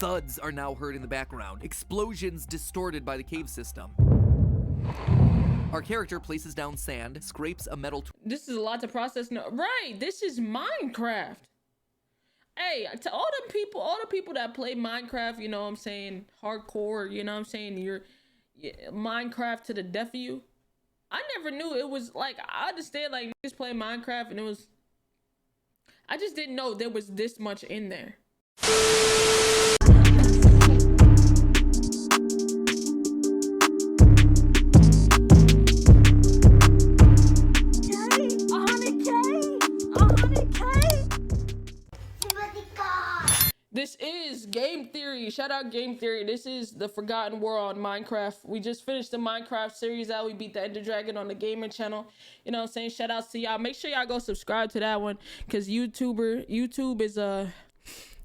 Thuds are now heard in the background, explosions distorted by the cave system. Our character places down sand, scrapes a metal This is a lot to process. No, right, this is Minecraft. Hey, to all the people that play Minecraft, you know what I'm saying, hardcore, you know what I'm saying, you're Minecraft to the death of you. I never knew it was like, I understand like niggas play Minecraft and it was, I just didn't know there was this much in there. This is Game Theory. Shout out Game Theory. This is the Forgotten World on Minecraft. We just finished the Minecraft series out. We beat the Ender Dragon on the gaming channel. You know what I'm saying? Shout outs to y'all. Make sure y'all go subscribe to that one, because YouTube is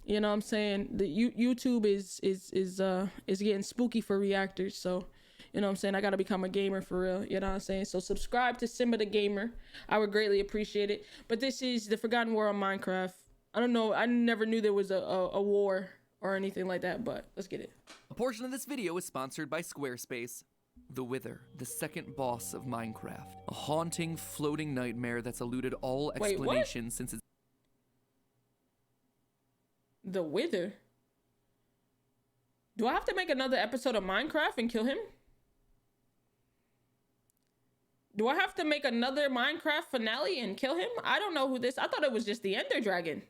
you know what I'm saying, the YouTube is getting spooky for reactors. So you know what I'm saying, I gotta become a gamer for real. You know what I'm saying? So subscribe to Simba the Gamer. I would greatly appreciate it. But this is the Forgotten World on Minecraft. I don't know, I never knew there was a war or anything like that, but let's get it. A portion of this video is sponsored by Squarespace. The Wither, the second boss of Minecraft. A haunting, floating nightmare that's eluded all explanation since its... The Wither? Do I have to make another episode of Minecraft and kill him? Do I have to make another Minecraft finale and kill him? I don't know who this... I thought it was just the Ender Dragon.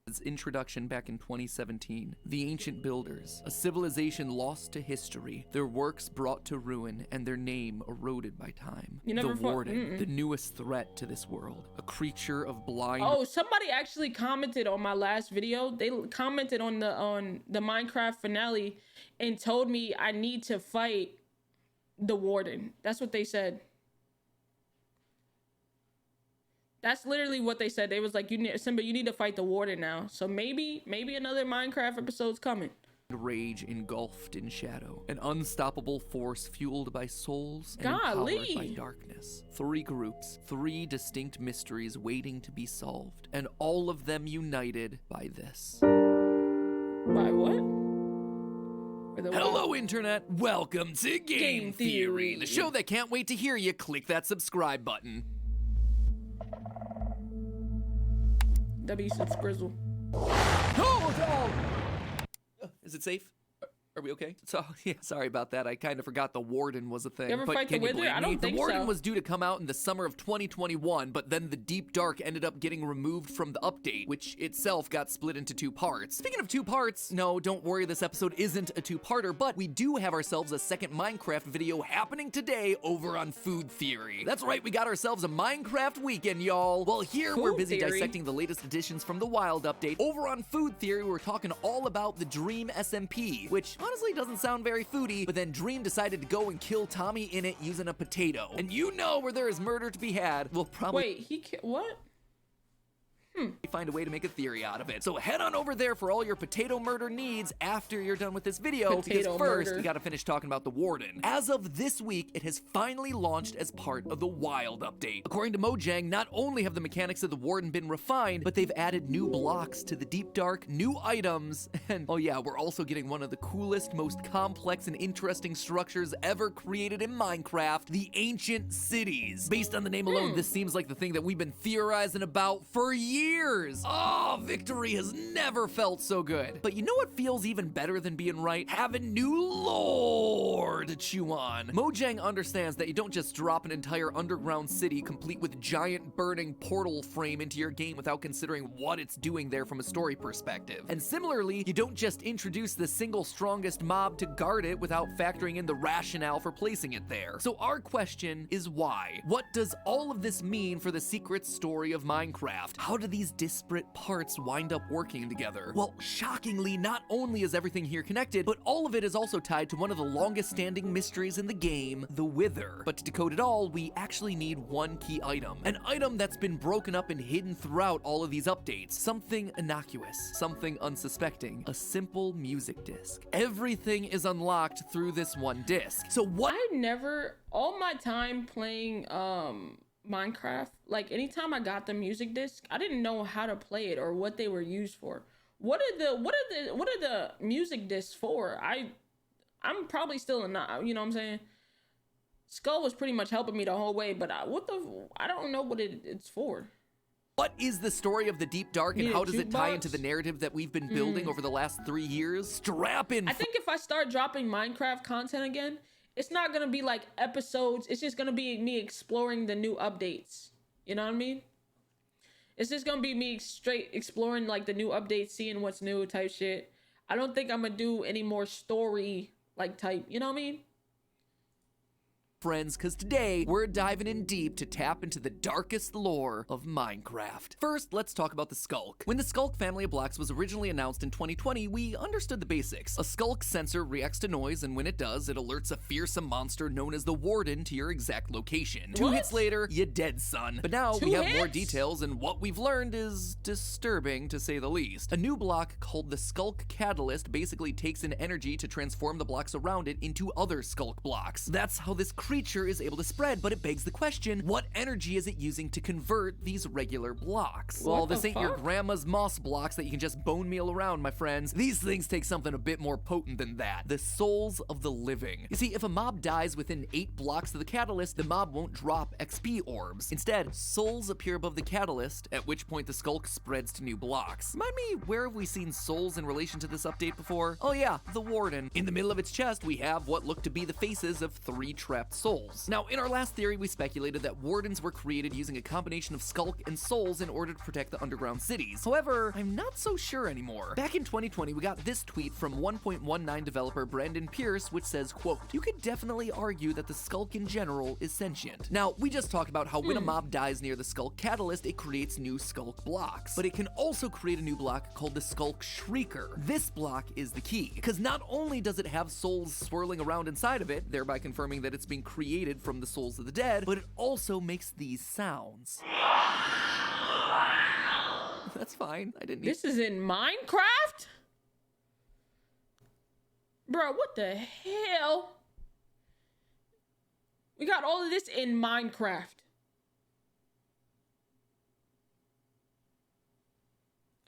Its introduction back in 2017. The Ancient Builders, a civilization lost to history, their works brought to ruin, and their name eroded by time. The Warden, the newest threat to this world, a creature of blind... Oh, somebody actually commented on my last video. They commented on the Minecraft finale and told me I need to fight the Warden. That's what they said. That's literally what they said. They was like, Simba, you need to fight the Warden now. So maybe another Minecraft episode's coming. Rage engulfed in shadow. An unstoppable force fueled by souls and empowered by darkness. 3 groups, 3 distinct mysteries waiting to be solved. And all of them united by this. By what? Hello, Internet. Welcome to Game Theory, the show that can't wait to hear you click that subscribe button. W subscrizzle. Is it safe? Are we okay? So, yeah, sorry about that. I kind of forgot the Warden was a thing. You ever fight the Wither? I don't think so. The Warden was due to come out in the summer of 2021, but then the Deep Dark ended up getting removed from the update, which itself got split into 2 parts. Speaking of 2 parts, no, don't worry, this episode isn't a 2-parter, but we do have ourselves a second Minecraft video happening today over on Food Theory. That's right, we got ourselves a Minecraft weekend, y'all. Well, here we're busy dissecting the latest additions from the Wild update. Over on Food Theory, we're talking all about the Dream SMP, which honestly doesn't sound very foodie, but then Dream decided to go and kill Tommy in it using a potato. And you know where there is murder to be had, we'll probably... Wait, what? Find a way to make a theory out of it. So head on over there for all your potato murder needs after you're done with this video, because first we gotta finish talking about the Warden. As of this week, it has finally launched as part of the Wild update. According to Mojang, not only have the mechanics of the Warden been refined, but they've added new blocks to the Deep Dark, new items, and oh yeah, we're also getting one of the coolest, most complex and interesting structures ever created in Minecraft, the Ancient Cities. Based on the name alone, this seems like the thing that we've been theorizing about for years. Oh, victory has never felt so good. But you know what feels even better than being right? Having new lore to chew on. Mojang understands that you don't just drop an entire underground city complete with giant burning portal frame into your game without considering what it's doing there from a story perspective. And similarly, you don't just introduce the single strongest mob to guard it without factoring in the rationale for placing it there. So our question is why? What does all of this mean for the secret story of Minecraft? How do these disparate parts wind up working together? Well, shockingly, not only is everything here connected, but all of it is also tied to one of the longest standing mysteries in the game, the Wither. But to decode it all, we actually need one key item. An item that's been broken up and hidden throughout all of these updates. Something innocuous, something unsuspecting, a simple music disc. Everything is unlocked through this one disc. So what? All my time playing Minecraft, like anytime I got the music disc, I didn't know how to play it or what they were used for. What are the music discs for? I'm probably still in, you know what I'm saying? Skull was pretty much helping me the whole way, but I don't know what it's for. What is the story of the Deep Dark and how does it tie into the narrative that we've been building over the last 3 years? Strap in. I think if I start dropping Minecraft content again, it's not gonna be like episodes. It's just gonna be me exploring the new updates. You know what I mean? It's just gonna be me straight exploring like the new updates, seeing what's new type shit. I don't think I'm gonna do any more story like type, you know what I mean? Friends, because today we're diving in deep to tap into the darkest lore of Minecraft. First, let's talk about the Skulk. When the Skulk family of blocks was originally announced in 2020, we understood the basics. A Skulk sensor reacts to noise, and when it does, it alerts a fearsome monster known as the Warden to your exact location. 2 hits later, you dead, son. But now we have more details, and what we've learned is disturbing, to say the least. A new block called the Skulk Catalyst basically takes in energy to transform the blocks around it into other Skulk blocks. That's how this creature is able to spread, but it begs the question, what energy is it using to convert these regular blocks? Well, this ain't your grandma's moss blocks that you can just bone meal around, my friends. These things take something a bit more potent than that. The souls of the living. You see, if a mob dies within 8 blocks of the catalyst, the mob won't drop XP orbs. Instead, souls appear above the catalyst, at which point the Skulk spreads to new blocks. Remind me, where have we seen souls in relation to this update before? Oh yeah, the Warden. In the middle of its chest, we have what look to be the faces of 3 trapped souls. Now, in our last theory, we speculated that Wardens were created using a combination of Skulk and souls in order to protect the underground cities. However, I'm not so sure anymore. Back in 2020, we got this tweet from 1.19 developer Brandon Pierce, which says, quote, "You could definitely argue that the Skulk in general is sentient." Now, we just talked about how when a mob dies near the Skulk Catalyst, it creates new Skulk blocks. But it can also create a new block called the Skulk Shrieker. This block is the key, because not only does it have souls swirling around inside of it, thereby confirming that it's being created from the souls of the dead, but it also makes these sounds. That's fine. I didn't need— This is in Minecraft? Bro, what the hell? We got all of this in Minecraft.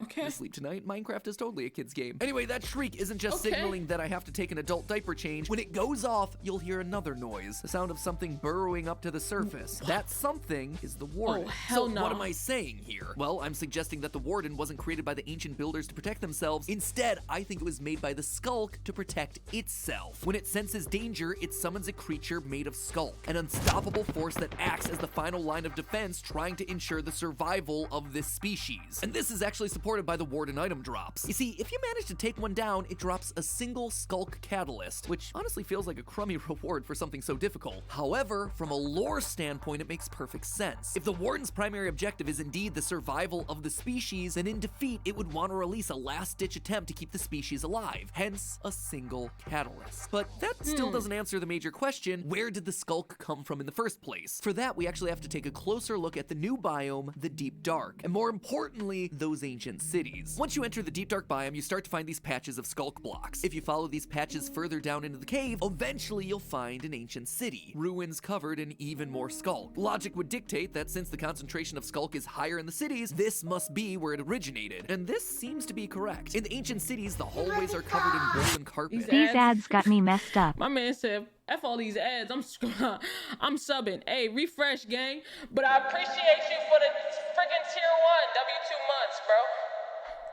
Okay. Sleep tonight. Minecraft is totally a kid's game. Anyway, that shriek isn't just signaling that I have to take an adult diaper change. When it goes off, you'll hear another noise, the sound of something burrowing up to the surface. That something is the Warden. Oh, hell no. What am I saying here? Well, I'm suggesting that the Warden wasn't created by the ancient builders to protect themselves. Instead, I think it was made by the Skulk to protect itself. When it senses danger, it summons a creature made of Skulk, an unstoppable force that acts as the final line of defense, trying to ensure the survival of this species. And this is actually supported by the Warden item drops. You see, if you manage to take one down, it drops a single Skulk Catalyst, which honestly feels like a crummy reward for something so difficult. However, from a lore standpoint, it makes perfect sense. If the Warden's primary objective is indeed the survival of the species, then in defeat, it would want to release a last-ditch attempt to keep the species alive, hence a single catalyst. But that still doesn't answer the major question, where did the Skulk come from in the first place? For that, we actually have to take a closer look at the new biome, the Deep Dark, and more importantly, those ancient cities. Once you enter the Deep Dark biome, you start to find these patches of Skulk blocks. If you follow these patches further down into the cave, eventually you'll find an ancient city, ruins covered in even more Skulk. Logic would dictate that since the concentration of Skulk is higher in the cities, this must be where it originated. And this seems to be correct. In the ancient cities, the hallways are covered in golden carpet. These ads got me messed up. My man said, F all these ads, I'm subbing. Hey, refresh, gang. But I appreciate you for the freaking tier 1 W2 months, bro.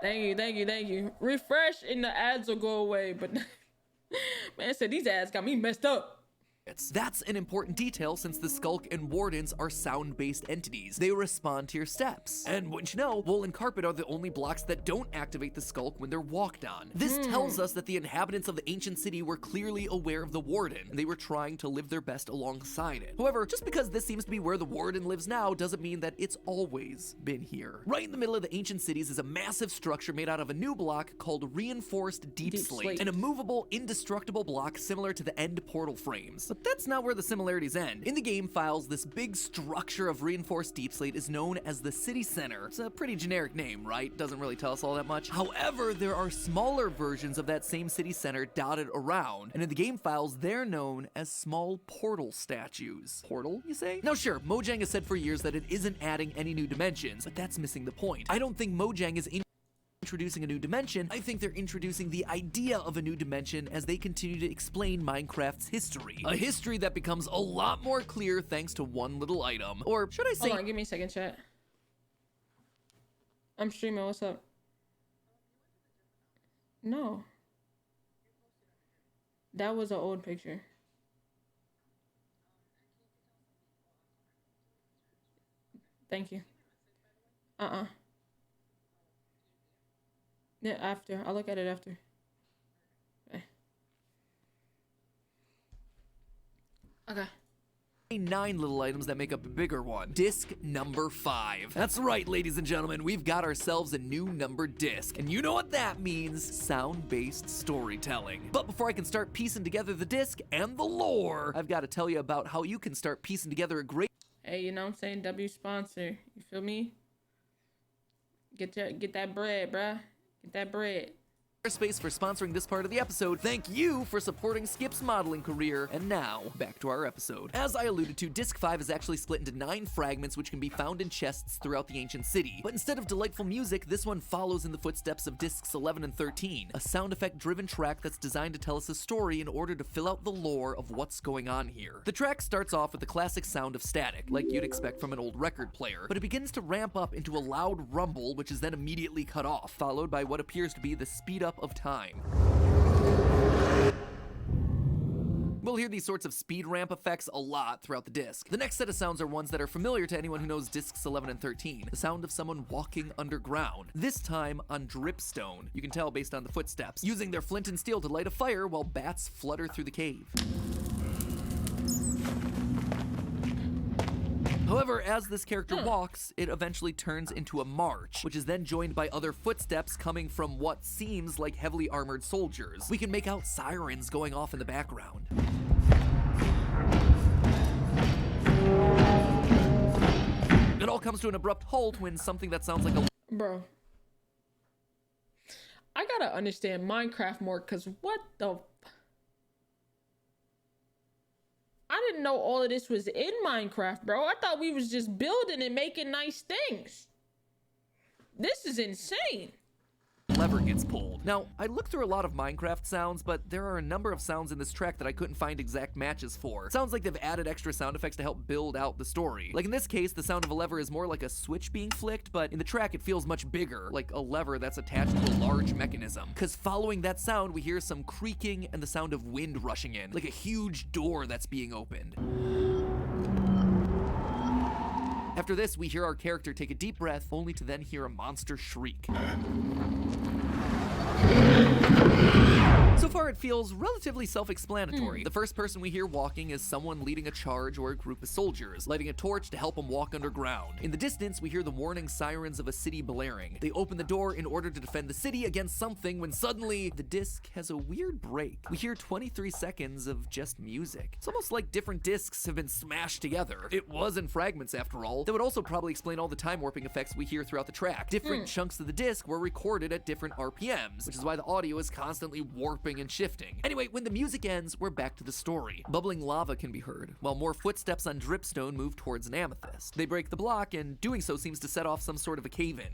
Thank you. Refresh and the ads will go away, but man said these ads got me messed up. That's an important detail since the Skulk and Wardens are sound-based entities. They respond to your steps. And wouldn't you know, wool and carpet are the only blocks that don't activate the Skulk when they're walked on. This tells us that the inhabitants of the ancient city were clearly aware of the Warden, and they were trying to live their best alongside it. However, just because this seems to be where the Warden lives now doesn't mean that it's always been here. Right in the middle of the ancient cities is a massive structure made out of a new block called Reinforced Deep Slate, an immovable, indestructible block similar to the end portal frames. But that's not where the similarities end. In the game files, this big structure of reinforced deep slate is known as the city center. It's a pretty generic name, right? Doesn't really tell us all that much. However, there are smaller versions of that same city center dotted around, and in the game files, they're known as small portal statues. Portal, you say? Now sure, Mojang has said for years that it isn't adding any new dimensions, but that's missing the point. I don't think Mojang is introducing a new dimension, I think they're introducing the idea of a new dimension as they continue to explain Minecraft's history. A history that becomes a lot more clear thanks to one little item. Or should I say— Hold on, give me a second, chat. I'm streaming, what's up? No. That was an old picture. Thank you. Yeah, after. I'll look at it after. Okay. 9 little items that make up a bigger one. Disc number 5. That's right, ladies and gentlemen, we've got ourselves a new numbered disc. And you know what that means? Sound-based storytelling. But before I can start piecing together the disc and the lore, I've got to tell you about how you can start piecing together a great— Hey, you know what I'm saying? W sponsor. You feel me? Get that bread, bruh. Get that bread. Space for sponsoring this part of the episode. Thank you for supporting Skip's modeling career. And now, back to our episode. As I alluded to, Disc 5 is actually split into 9 fragments which can be found in chests throughout the ancient city. But instead of delightful music, this one follows in the footsteps of Discs 11 and 13, a sound effect driven track that's designed to tell us a story in order to fill out the lore of what's going on here. The track starts off with the classic sound of static, like you'd expect from an old record player, but it begins to ramp up into a loud rumble, which is then immediately cut off, followed by what appears to be the speed up of time. We'll hear these sorts of speed ramp effects a lot throughout the disc. The next set of sounds are ones that are familiar to anyone who knows discs 11 and 13. The sound of someone walking underground, this time on dripstone. You can tell based on the footsteps, using their flint and steel to light a fire while bats flutter through the cave. However, as this character walks, it eventually turns into a march, which is then joined by other footsteps coming from what seems like heavily armored soldiers. We can make out sirens going off in the background. It all comes to an abrupt halt when something that sounds like a— Bro. I gotta understand Minecraft more, cause what the— I didn't know all of this was in Minecraft, bro. I thought we was just building and making nice things. This is insane. Lever gets pulled. Now, I looked through a lot of Minecraft sounds, but there are a number of sounds in this track that I couldn't find exact matches for. Sounds like they've added extra sound effects to help build out the story. Like in this case, the sound of a lever is more like a switch being flicked, but in the track it feels much bigger, like a lever that's attached to a large mechanism. Cause following that sound, we hear some creaking and the sound of wind rushing in, like a huge door that's being opened. After this, we hear our character take a deep breath, only to then hear a monster shriek. So far, it feels relatively self-explanatory. The first person we hear walking is someone leading a charge or a group of soldiers, lighting a torch to help them walk underground. In the distance, we hear the warning sirens of a city blaring. They open the door in order to defend the city against something when suddenly, the disc has a weird break. We hear 23 seconds of just music. It's almost like different discs have been smashed together. It was in fragments after all. That would also probably explain all the time warping effects we hear throughout the track. Different chunks of the disc were recorded at different RPMs, which is why the audio is constantly warping and shifting. Anyway, when the music ends, we're back to the story. Bubbling lava can be heard, while more footsteps on dripstone move towards an amethyst. They break the block, and doing so seems to set off some sort of a cave-in.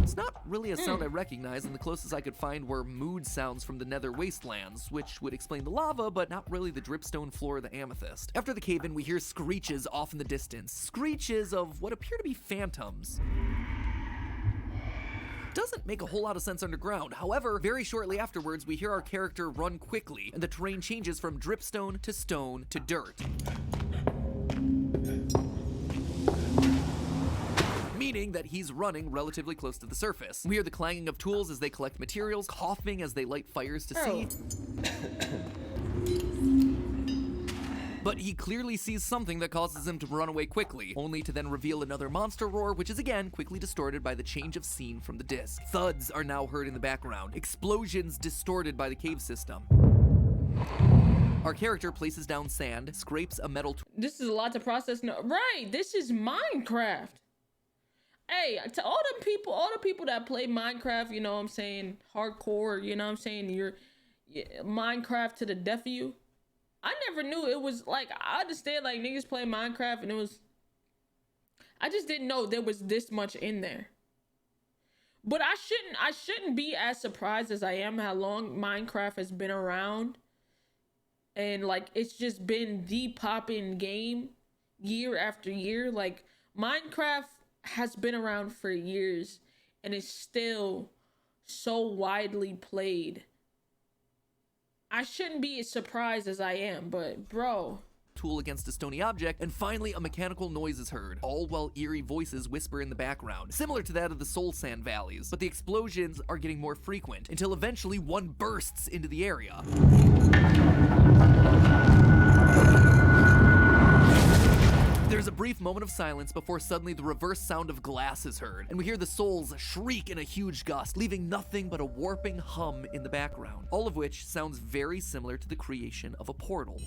It's not really a sound I recognize, and the closest I could find were mood sounds from the nether wastelands, which would explain the lava, but not really the dripstone floor of the amethyst. After the cave-in, we hear screeches off in the distance. Screeches of what appear to be phantoms. Doesn't make a whole lot of sense underground. However, very shortly afterwards, we hear our character run quickly, and the terrain changes from dripstone to stone to dirt. Meaning that he's running relatively close to the surface. We hear the clanging of tools as they collect materials, coughing as they light fires to see. But he clearly sees something that causes him to run away quickly, only to then reveal another monster roar, which is again quickly distorted by the change of scene from the disc. Thuds are now heard in the background, explosions distorted by the cave system. Our character places down sand, scrapes a metal This is a lot to process. No, right, this is Minecraft. Hey, to all the people that play Minecraft, you know what I'm saying, hardcore, you know what I'm saying, you're Minecraft to the death of you. I never knew it was like, I understand like niggas play Minecraft and it was, I just didn't know there was this much in there. But I shouldn't be as surprised as I am how long Minecraft has been around. And like, it's just been the poppin' game year after year. Like, Minecraft has been around for years and is still so widely played. I shouldn't be as surprised as I am, but bro. Tool against a stony object, and finally a mechanical noise is heard, all while eerie voices whisper in the background, similar to that of the Soul Sand valleys. But the explosions are getting more frequent, until eventually one bursts into the area. There's a brief moment of silence before suddenly the reverse sound of glass is heard, and we hear the souls shriek in a huge gust, leaving nothing but a warping hum in the background, all of which sounds very similar to the creation of a portal.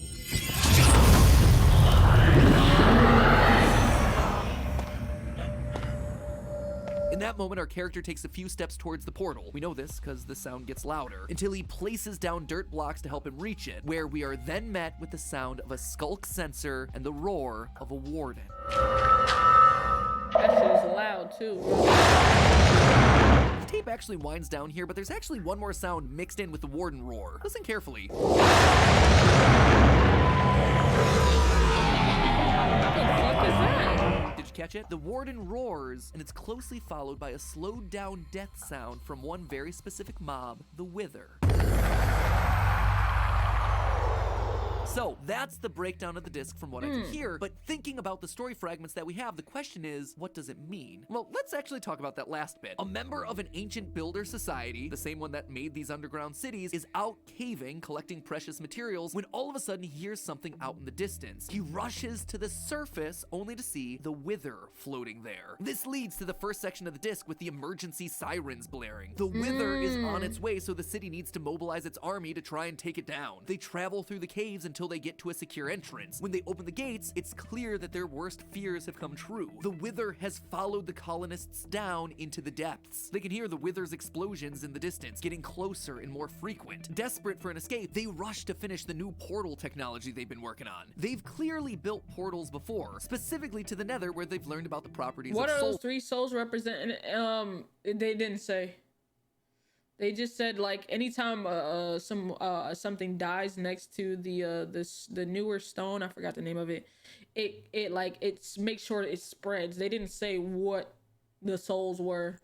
In that moment, our character takes a few steps towards the portal. We know this because the sound gets louder, until he places down dirt blocks to help him reach it, where we are then met with the sound of a Skulk sensor and the roar of a Warden. That shit is loud too. The tape actually winds down here, but there's actually one more sound mixed in with the Warden roar. Listen carefully. What the fuck is that? Did you catch it? The Warden roars, and it's closely followed by a slowed down death sound from one very specific mob, the Wither. So that's the breakdown of the disc from what I can hear, but thinking about the story fragments that we have, the question is, what does it mean? Well, let's actually talk about that last bit. A member of an ancient builder society, the same one that made these underground cities, is out caving, collecting precious materials, when all of a sudden he hears something out in the distance. He rushes to the surface, only to see the Wither floating there. This leads to the first section of the disc with the emergency sirens blaring. The Wither is on its way, so the city needs to mobilize its army to try and take it down. They travel through the caves until they get to a secure entrance. When they open the gates, it's clear that their worst fears have come true. The Wither has followed the colonists down into the depths. They can hear the Wither's explosions in the distance, getting closer and more frequent. Desperate for an escape, they rush to finish the new portal technology they've been working on. They've clearly built portals before, specifically to the Nether, where they've learned about the properties what of are soul. those 3 souls representing? They didn't say. They just said like anytime something dies next to the newer stone, I forgot the name of it. It makes sure it spreads. They didn't say what the souls were.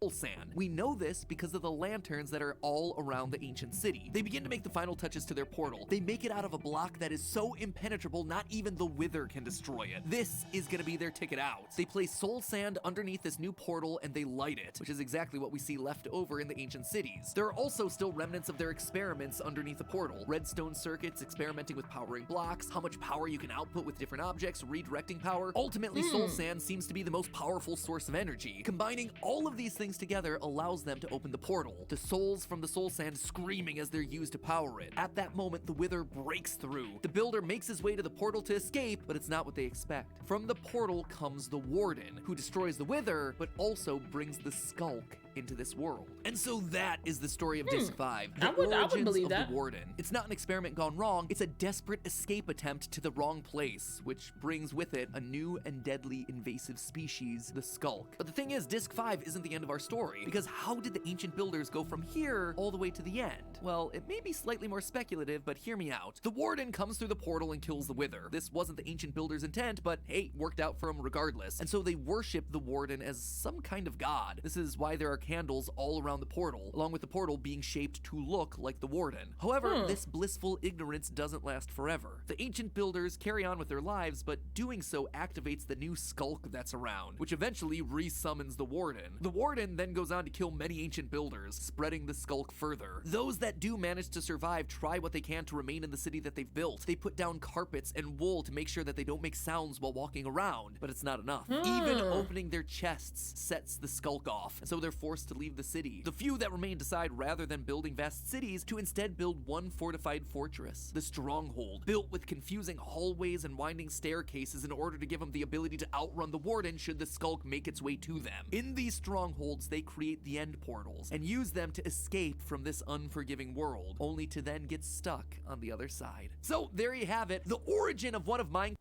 Sand. We know this because of the lanterns that are all around the ancient city. They begin to make the final touches to their portal. They make it out of a block that is so impenetrable not even the Wither can destroy it. This is gonna be their ticket out. They place soul sand underneath this new portal and they light it, which is exactly what we see left over in the ancient cities. There are also still remnants of their experiments underneath the portal. Redstone circuits experimenting with powering blocks, how much power you can output with different objects, redirecting power. Ultimately, soul sand seems to be the most powerful source of energy. Combining all of these things together allows them to open the portal. The souls from the soul sand screaming as they're used to power it. At that moment, the Wither breaks through. The builder makes his way to the portal to escape, but it's not what they expect. From the portal comes the Warden, who destroys the Wither, but also brings the Skulk into this world. And so that is the story of Disc 5. The origins believe of the Warden. It's not an experiment gone wrong, it's a desperate escape attempt to the wrong place, which brings with it a new and deadly invasive species, the Skulk. But the thing is, Disc 5 isn't the end of our story, because how did the ancient builders go from here all the way to the end? Well, it may be slightly more speculative, but hear me out. The Warden comes through the portal and kills the Wither. This wasn't the ancient builders' intent, but hey, worked out for them regardless. And so they worship the Warden as some kind of god. This is why there are candles all around the portal, along with the portal being shaped to look like the Warden. However, this blissful ignorance doesn't last forever. The ancient builders carry on with their lives, but doing so activates the new Skulk that's around, which eventually re-summons the Warden. The Warden then goes on to kill many ancient builders, spreading the Skulk further. Those that do manage to survive try what they can to remain in the city that they've built. They put down carpets and wool to make sure that they don't make sounds while walking around, but it's not enough. Even opening their chests sets the Skulk off, and so they're forced to leave the city. The few that remain decide, rather than building vast cities, to instead build one fortified fortress, the Stronghold, built with confusing hallways and winding staircases in order to give them the ability to outrun the Warden should the Skulk make its way to them. In these strongholds, they create the end portals and use them to escape from this unforgiving world, only to then get stuck on the other side. So there you have it, the origin of one of Minecraft.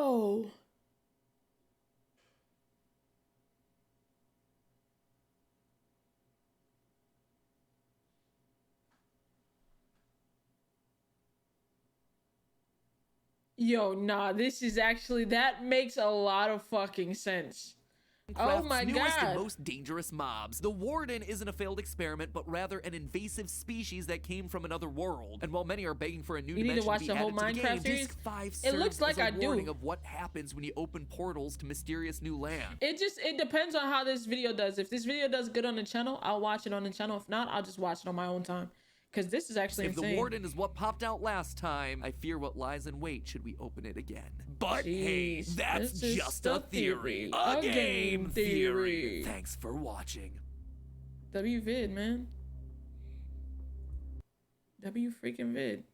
Yo. Yo, nah, this is actually, that makes a lot of fucking sense. Oh my newest and god. most dangerous mobs. The Warden isn't a failed experiment, but rather an invasive species that came from another world. And while many are begging for a new dimension to be added to the game, Disc 5 serves It looks like as a I warning do. of what happens when you open portals to mysterious new land. It depends on how this video does. If this video does good on the channel, I'll watch it on the channel. If not, I'll just watch it on my own time. Because this is actually insane. If the Warden is what popped out last time, I fear what lies in wait should we open it again. But hey, Jeez, that's this is just a theory. A game theory. Thanks for watching. W vid, man. W freaking vid.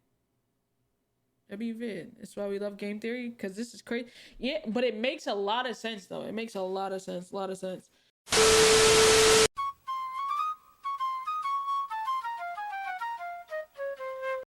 W vid. That's why we love game theory, because this is crazy. Yeah, but it makes a lot of sense, though. It makes a lot of sense. A lot of sense.